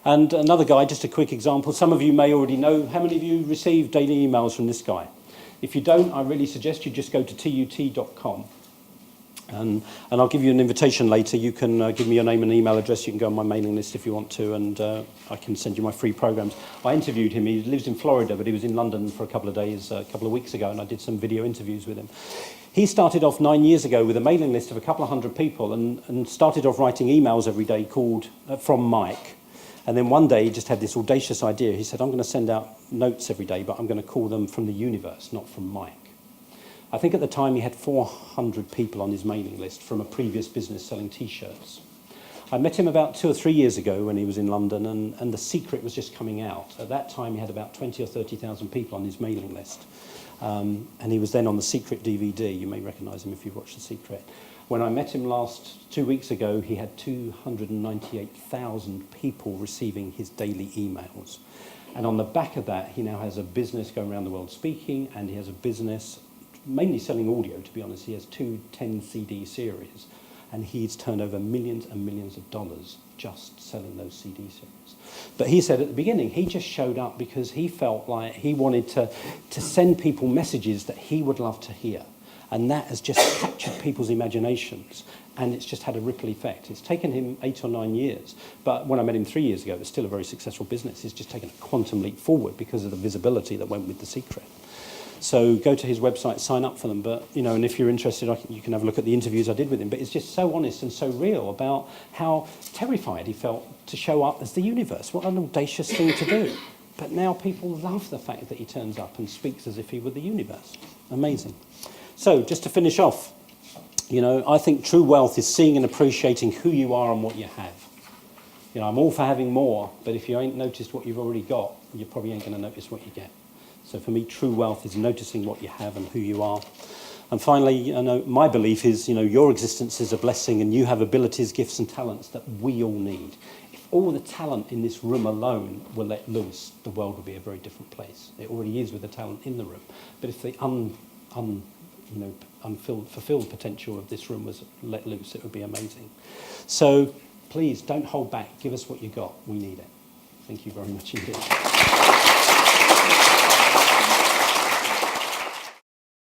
And another guy, just a quick example, some of you may already know, how many of you receive daily emails from this guy? If you don't, I really suggest you just go to tut.com. And I'll give you an invitation later. You can give me your name and email address. You can go on my mailing list if you want to, and I can send you my free programs. I interviewed him. He lives in Florida, but he was in London for a couple of days, a couple of weeks ago, and I did some video interviews with him. He started off 9 years ago with a mailing list of a couple of hundred people and started off writing emails every day called From Mike. And then one day he just had this audacious idea. He said, I'm going to send out notes every day, but I'm going to call them From the Universe, not from Mike. I think at the time he had 400 people on his mailing list from a previous business selling T-shirts. I met him about 2 or 3 years ago when he was in London, and The Secret was just coming out. At that time he had about 20 or 30,000 people on his mailing list. And he was then on The Secret DVD. You may recognise him if you've watched The Secret. When I met him last 2 weeks ago, he had 298,000 people receiving his daily emails. And on the back of that, he now has a business going around the world speaking, and he has a business mainly selling audio, to be honest. He has 2 10-CD series, and he's turned over millions and millions of dollars just selling those CD series. But he said at the beginning, he just showed up because he felt like he wanted to send people messages that he would love to hear. And that has just captured people's imaginations, and it's just had a ripple effect. It's taken him 8 or 9 years, but when I met him 3 years ago, it was still a very successful business. He's just taken a quantum leap forward because of the visibility that went with The Secret. So go to his website, sign up for them. But, you know, and if you're interested, you can have a look at the interviews I did with him. But it's just so honest and so real about how terrified he felt to show up as the universe. What an audacious thing to do. But now people love the fact that he turns up and speaks as if he were the universe. Amazing. So just to finish off, you know, I think true wealth is seeing and appreciating who you are and what you have. You know, I'm all for having more, but if you ain't noticed what you've already got, you probably ain't going to notice what you get. So for me, true wealth is noticing what you have and who you are. And finally, you know, my belief is, you know, your existence is a blessing, and you have abilities, gifts and talents that we all need. If all the talent in this room alone were let loose, the world would be a very different place. It already is with the talent in the room. But if the fulfilled potential of this room was let loose, it would be amazing. So please don't hold back. Give us what you got. We need it. Thank you very much indeed.